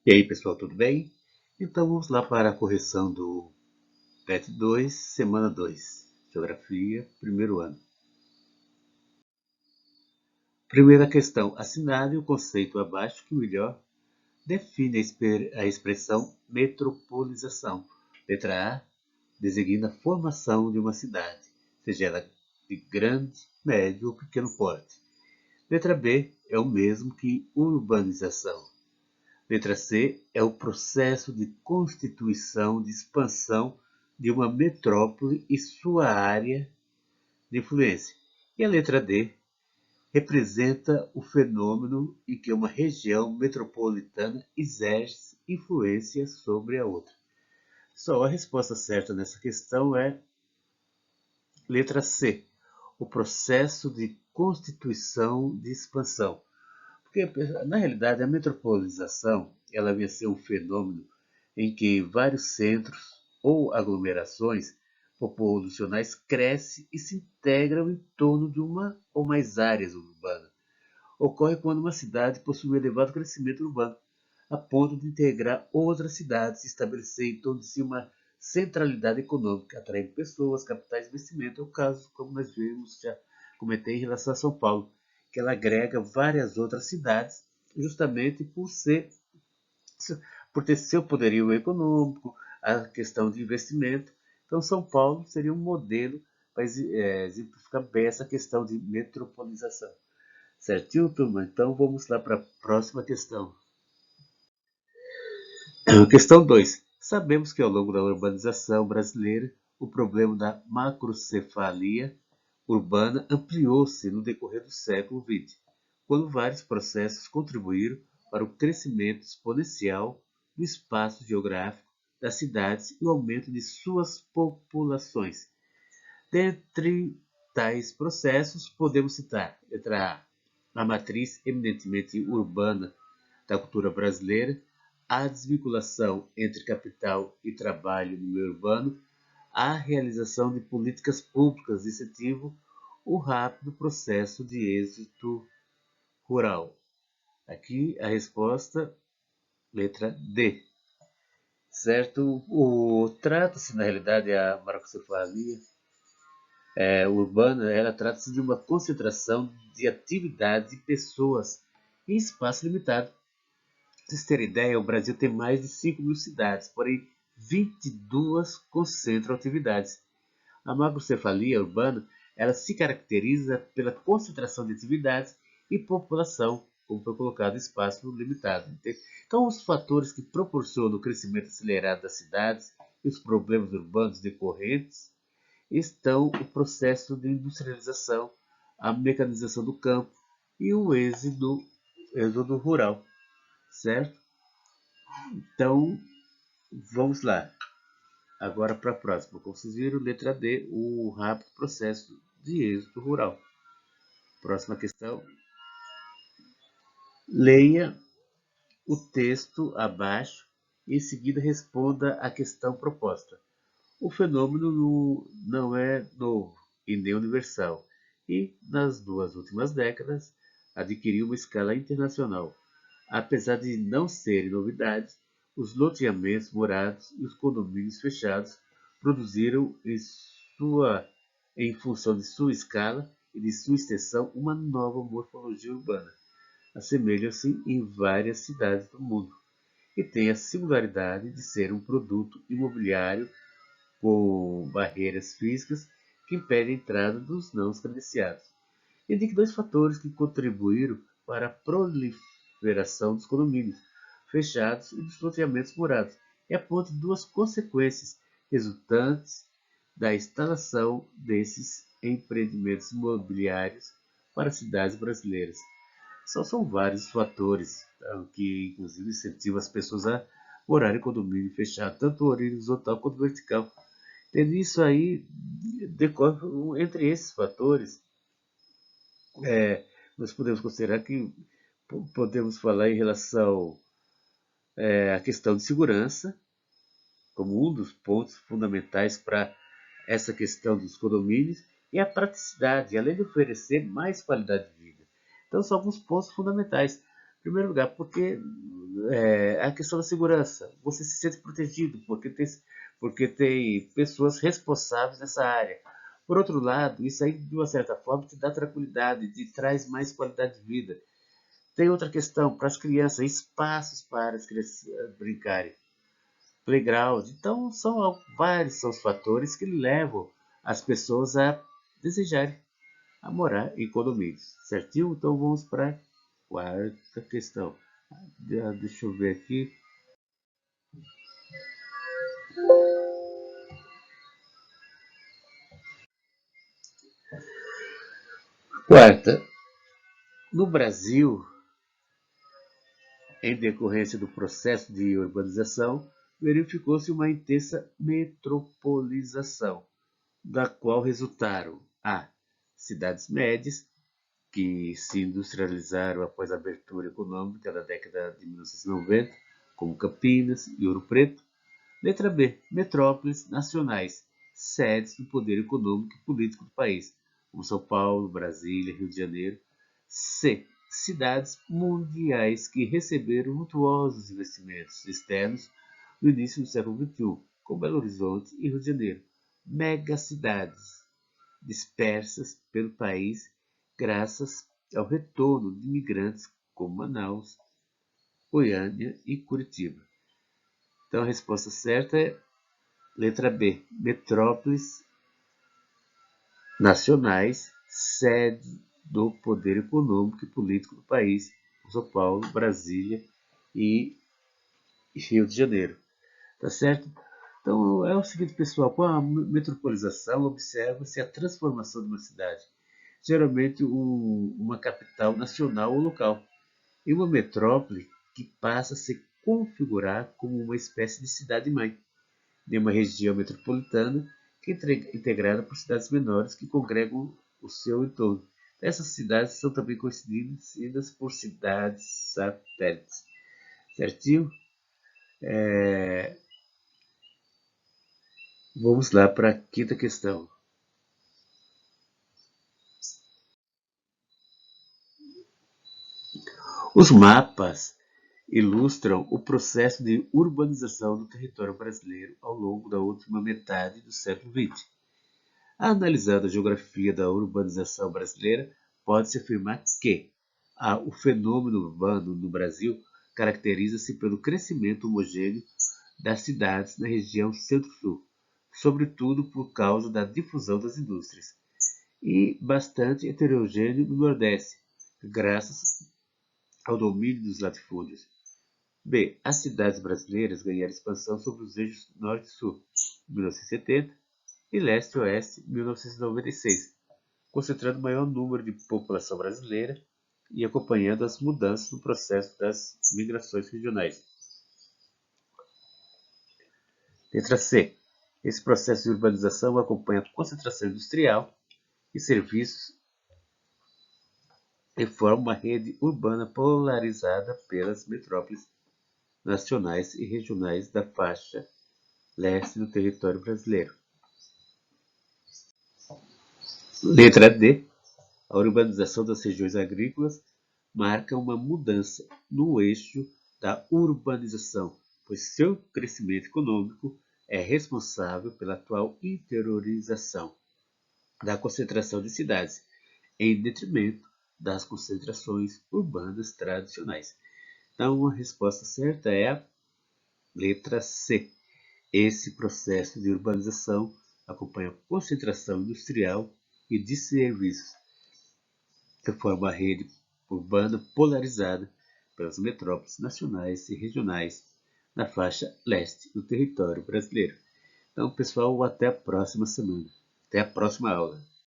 E aí, pessoal, tudo bem? Então vamos lá para a correção do PET 2, semana 2, Geografia, primeiro ano. Primeira questão. Assinale o conceito abaixo que melhor define a expressão metropolização. Letra A. Designa a formação de uma cidade, seja ela de grande, médio ou pequeno porte. Letra B. É o mesmo que urbanização. Letra C é o processo de constituição, de expansão de uma metrópole e sua área de influência. E a letra D representa o fenômeno em que uma região metropolitana exerce influência sobre a outra. Só a resposta certa nessa questão é letra C, o processo de constituição de expansão. Porque, na realidade, a metropolização ela vai ser um fenômeno em que vários centros ou aglomerações populacionais crescem e se integram em torno de uma ou mais áreas urbanas. Ocorre quando uma cidade possui um elevado crescimento urbano, a ponto de integrar outras cidades e estabelecer em torno de si uma centralidade econômica, atraindo pessoas, capitais de investimento. É o caso, como nós vimos, já comentei em relação a São Paulo, que ela agrega várias outras cidades, justamente por ter seu poderio econômico, a questão de investimento. Então, São Paulo seria um modelo para exemplificar bem essa questão de metropolização. Certinho, turma? Então, vamos lá para a próxima questão. Questão 2. Sabemos que ao longo da urbanização brasileira, o problema da macrocefalia urbana ampliou-se no decorrer do século XX, quando vários processos contribuíram para o crescimento exponencial do espaço geográfico das cidades e o aumento de suas populações. Dentre tais processos, podemos citar, letra A matriz eminentemente urbana da cultura brasileira, a desvinculação entre capital e trabalho no meio urbano, a realização de políticas públicas de incentivo, o rápido processo de êxito rural. Aqui a resposta, letra D. Certo? Trata-se, na realidade, a macrocefalia urbana, ela trata-se de uma concentração de atividades de pessoas em espaço limitado. Para vocês terem ideia, o Brasil tem mais de 5 mil cidades, porém 22 concentram atividades. A macrocefalia urbana ela se caracteriza pela concentração de atividades e população, como foi colocado, em espaço limitado. Então, os fatores que proporcionam o crescimento acelerado das cidades e os problemas urbanos decorrentes estão o processo de industrialização, a mecanização do campo e o êxodo rural, certo? Então, vamos lá. Agora para a próxima. Como vocês viram, letra D, o rápido processo de êxito rural. Próxima questão. Leia o texto abaixo e em seguida responda à questão proposta. O fenômeno não é novo e nem universal, e nas 2 últimas décadas adquiriu uma escala internacional. Apesar de não serem novidades, os loteamentos morados e os condomínios fechados produziram em função de sua escala e de sua extensão, uma nova morfologia urbana. Assemelham-se em várias cidades do mundo e têm a singularidade de ser um produto imobiliário com barreiras físicas que impedem a entrada dos não credenciados. Indique 2 fatores que contribuíram para a proliferação dos condomínios fechados e dos loteamentos morados, e aponte 2 consequências resultantes da instalação desses empreendimentos imobiliários para as cidades brasileiras. São vários fatores que, inclusive, incentivam as pessoas a morar em condomínio fechado, tanto horizontal quanto vertical. Tendo isso aí, decorre entre esses fatores, nós podemos considerar que podemos falar em relação à questão de segurança, como um dos pontos fundamentais para essa questão dos condomínios, e a praticidade, além de oferecer mais qualidade de vida. Então, são alguns pontos fundamentais. Em primeiro lugar, porque a questão da segurança. Você se sente protegido, porque tem pessoas responsáveis nessa área. Por outro lado, isso aí, de uma certa forma, te dá tranquilidade, te traz mais qualidade de vida. Tem outra questão, para as crianças, espaços para as crianças brincarem, playground. Então, vários são os fatores que levam as pessoas a desejarem a morar em condomínios, certinho? Então, vamos para a quarta questão. Deixa eu ver aqui. Quarta, no Brasil, em decorrência do processo de urbanização, verificou-se uma intensa metropolização, da qual resultaram a cidades médias, que se industrializaram após a abertura econômica da década de 1990, como Campinas e Ouro Preto. Letra B. Metrópoles nacionais, sedes do poder econômico e político do país, como São Paulo, Brasília, Rio de Janeiro. C. Cidades mundiais que receberam vultuosos investimentos externos no início do século XXI, como Belo Horizonte e Rio de Janeiro. Megacidades dispersas pelo país graças ao retorno de imigrantes como Manaus, Goiânia e Curitiba. Então a resposta certa é letra B. Metrópoles nacionais, sede do poder econômico e político do país, São Paulo, Brasília e Rio de Janeiro. Tá certo? Então é o seguinte, pessoal, com a metropolização observa-se a transformação de uma cidade, geralmente uma capital nacional ou local, em uma metrópole que passa a se configurar como uma espécie de cidade-mãe de uma região metropolitana que é integrada por cidades menores que congregam o seu entorno. Essas cidades são também conhecidas por cidades satélites. Certinho? Vamos lá para a quinta questão. Os mapas ilustram o processo de urbanização do território brasileiro ao longo da última metade do século XX. Analisando a geografia da urbanização brasileira, pode-se afirmar que o fenômeno urbano no Brasil caracteriza-se pelo crescimento homogêneo das cidades na região centro-sul, sobretudo por causa da difusão das indústrias, e bastante heterogêneo no Nordeste, graças ao domínio dos latifúndios. B. As cidades brasileiras ganharam expansão sobre os eixos norte-sul, 1970, e leste-oeste, 1996, concentrando o maior número de população brasileira e acompanhando as mudanças no processo das migrações regionais. Letra C. Esse processo de urbanização acompanha a concentração industrial e serviços e forma uma rede urbana polarizada pelas metrópoles nacionais e regionais da faixa leste do território brasileiro. Letra D. A urbanização das regiões agrícolas marca uma mudança no eixo da urbanização, pois seu crescimento econômico é responsável pela atual interiorização da concentração de cidades, em detrimento das concentrações urbanas tradicionais. Então, a resposta certa é a letra C. Esse processo de urbanização acompanha a concentração industrial e de serviços, que forma a rede urbana polarizada pelas metrópoles nacionais e regionais na faixa leste do território brasileiro. Então, pessoal, até a próxima semana. Até a próxima aula.